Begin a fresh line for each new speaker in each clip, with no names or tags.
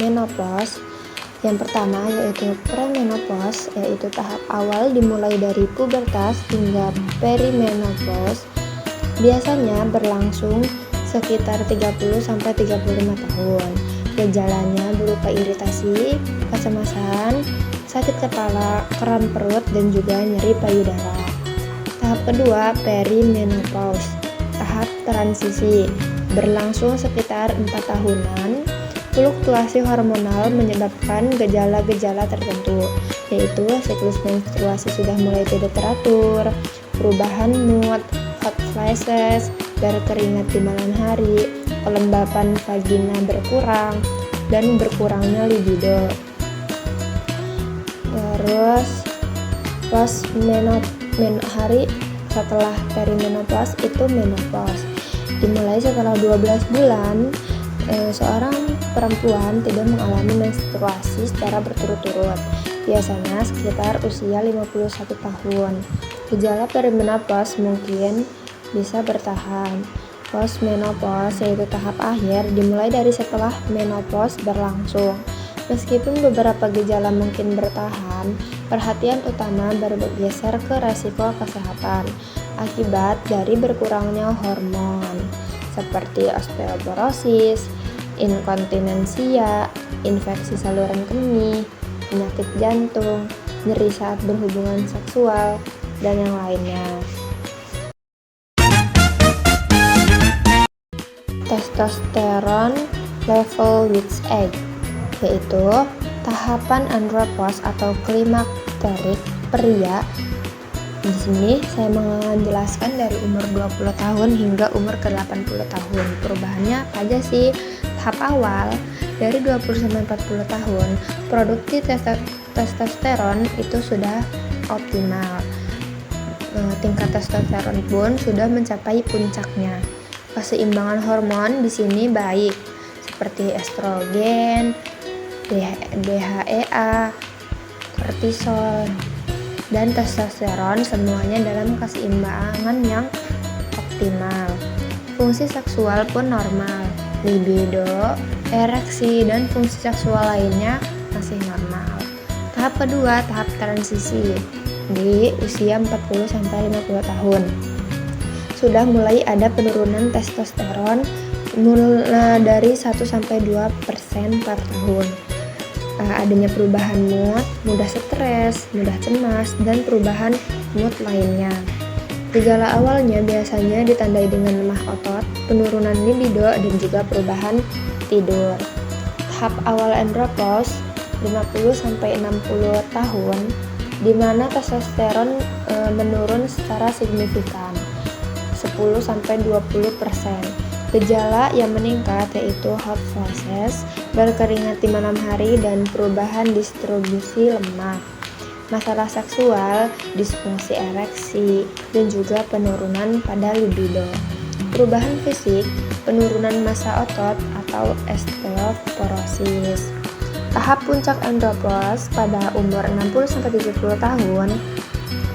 menopause. Yang pertama yaitu premenopause, yaitu tahap awal dimulai dari pubertas hingga perimenopause. Biasanya berlangsung sekitar 30-35 tahun. Gejalanya berupa iritasi, kecemasan, sakit kepala, kram perut, dan juga nyeri payudara. Tahap kedua, perimenopause, tahap transisi, berlangsung sekitar 4 tahunan. Fluktuasi hormonal menyebabkan gejala-gejala tertentu, yaitu siklus menstruasi sudah mulai tidak teratur, perubahan mood, hot flashes, berkeringat di malam hari, kelembapan vagina berkurang, dan berkurangnya libido. Terus hari setelah perimenopause itu menopause. Dimulai setelah 12 bulan, seorang perempuan tidak mengalami menstruasi secara berturut-turut, biasanya sekitar usia 51 tahun. Gejala perimenopause mungkin bisa bertahan. Postmenopause yaitu tahap akhir dimulai dari setelah menopause berlangsung. Meskipun beberapa gejala mungkin bertahan, perhatian utama bergeser ke resiko kesehatan akibat dari berkurangnya hormon seperti osteoporosis, inkontinensia, infeksi saluran kemih, penyakit jantung, nyeri saat berhubungan seksual, dan yang lainnya. Testosteron level with age, yaitu tahapan andropause atau klimakterik pria. Di sini saya menjelaskan dari umur 20 tahun hingga umur ke-80 tahun. Perubahannya apa aja sih? Tahap awal dari 20-40 tahun, produksi testosteron itu sudah optimal. Tingkat testosteron pun sudah mencapai puncaknya. Keseimbangan hormon di sini baik, seperti estrogen, DHEA, kortisol, dan testosteron, semuanya dalam keseimbangan yang optimal. Fungsi seksual pun normal, libido, ereksi, dan fungsi seksual lainnya masih normal. Tahap kedua, tahap transisi di usia 40-50 tahun. Sudah mulai ada penurunan testosteron dari 1-2% per tahun. Adanya perubahan mood, mudah stres, mudah cemas, dan perubahan mood lainnya. Gejala awalnya biasanya ditandai dengan lemah otot, penurunan libido, dan juga perubahan tidur. Tahap awal andropause 50-60 tahun, di mana testosteron menurun secara signifikan 10-20%. Gejala yang meningkat yaitu hot flashes, berkeringat di malam hari, dan perubahan distribusi lemak. Masalah seksual, disfungsi ereksi, dan juga penurunan pada libido. Perubahan fisik, penurunan massa otot atau osteoporosis. Tahap puncak andropause pada umur 60-70 tahun,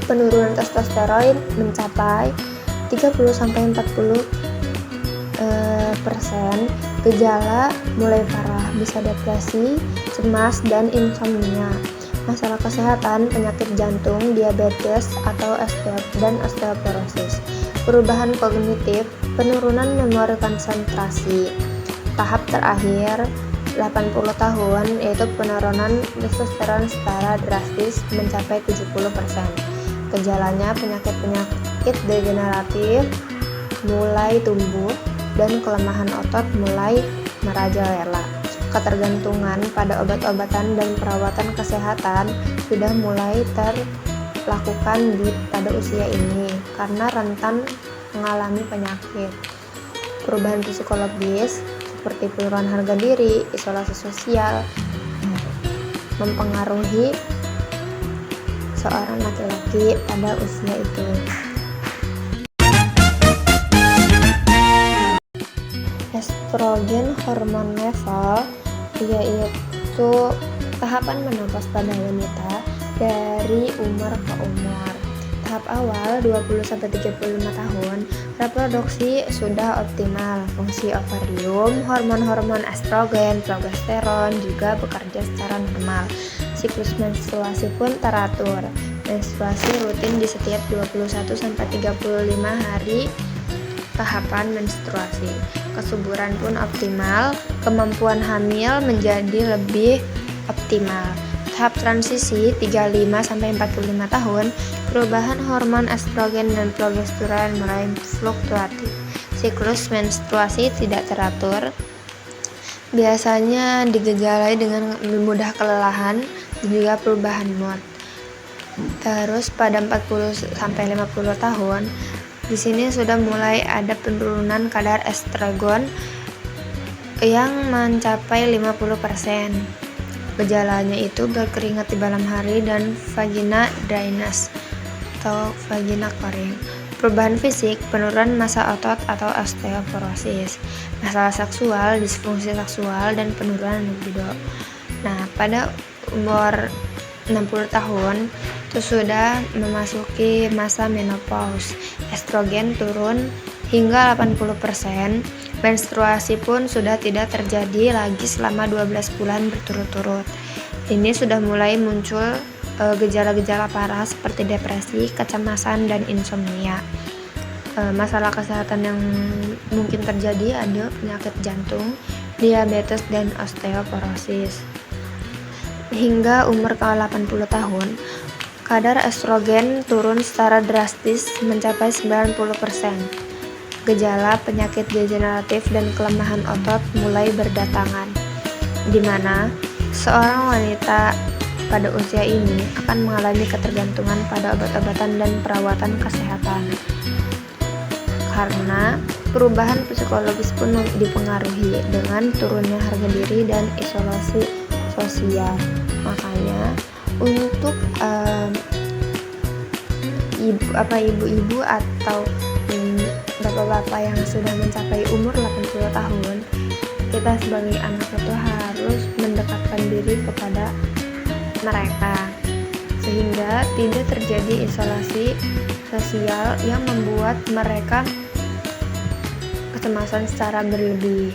penurunan testosteron mencapai 30-40%. Gejala mulai parah, bisa depresi, cemas, dan insomnia. Masalah kesehatan, penyakit jantung, diabetes, atau osteoporosis. Perubahan kognitif, penurunan memori konsentrasi. Tahap terakhir 80 tahun, yaitu penurunan testosteron secara drastis mencapai 70%. Gejalanya penyakit degeneratif mulai tumbuh, dan kelemahan otot mulai merajalela. Ketergantungan pada obat-obatan dan perawatan kesehatan sudah mulai terlakukan pada usia ini karena rentan mengalami penyakit. Perubahan psikologis seperti penurunan harga diri, isolasi sosial mempengaruhi seorang laki-laki pada usia itu. Estrogen hormon level, yaitu tahapan menopause pada wanita dari umur ke umur. tahap awal 20-35 tahun, reproduksi sudah optimal. Fungsi ovarium, hormon-hormon estrogen, progesteron juga bekerja secara normal. Siklus menstruasi pun teratur. Menstruasi rutin di setiap 21-35 hari tahapan menstruasi. Kesuburan pun optimal, kemampuan hamil menjadi lebih optimal. Tahap transisi 35-45 tahun, perubahan hormon estrogen dan progesteron mulai fluktuatif. Siklus menstruasi tidak teratur, biasanya digejalai dengan mudah kelelahan dan juga perubahan mood. Terus pada 40-50 tahun, di sini sudah mulai ada penurunan kadar estrogen yang mencapai 50%. Gejalanya itu berkeringat di malam hari dan vagina dryness atau vagina kering. Perubahan fisik, penurunan massa otot atau osteoporosis, masalah seksual, disfungsi seksual, dan penurunan libido. Nah, pada umur 60 tahun itu sudah memasuki masa menopause. Estrogen turun hingga 80%. Menstruasi pun sudah tidak terjadi lagi selama 12 bulan berturut-turut. Ini sudah mulai muncul gejala-gejala parah seperti depresi, kecemasan, dan insomnia. Masalah kesehatan yang mungkin terjadi ada penyakit jantung, diabetes, dan osteoporosis. Hingga umur ke-80 tahun, kadar estrogen turun secara drastis mencapai 90%. Gejala penyakit degeneratif dan kelemahan otot mulai berdatangan, di mana seorang wanita pada usia ini akan mengalami ketergantungan pada obat-obatan dan perawatan kesehatan. Karena perubahan psikologis pun dipengaruhi dengan turunnya harga diri dan isolasi sosial. Makanya untuk ibu-ibu atau bapak-bapak yang sudah mencapai umur 80 tahun, kita sebagai anak itu harus mendekatkan diri kepada mereka sehingga tidak terjadi isolasi sosial yang membuat mereka kecemasan secara berlebih.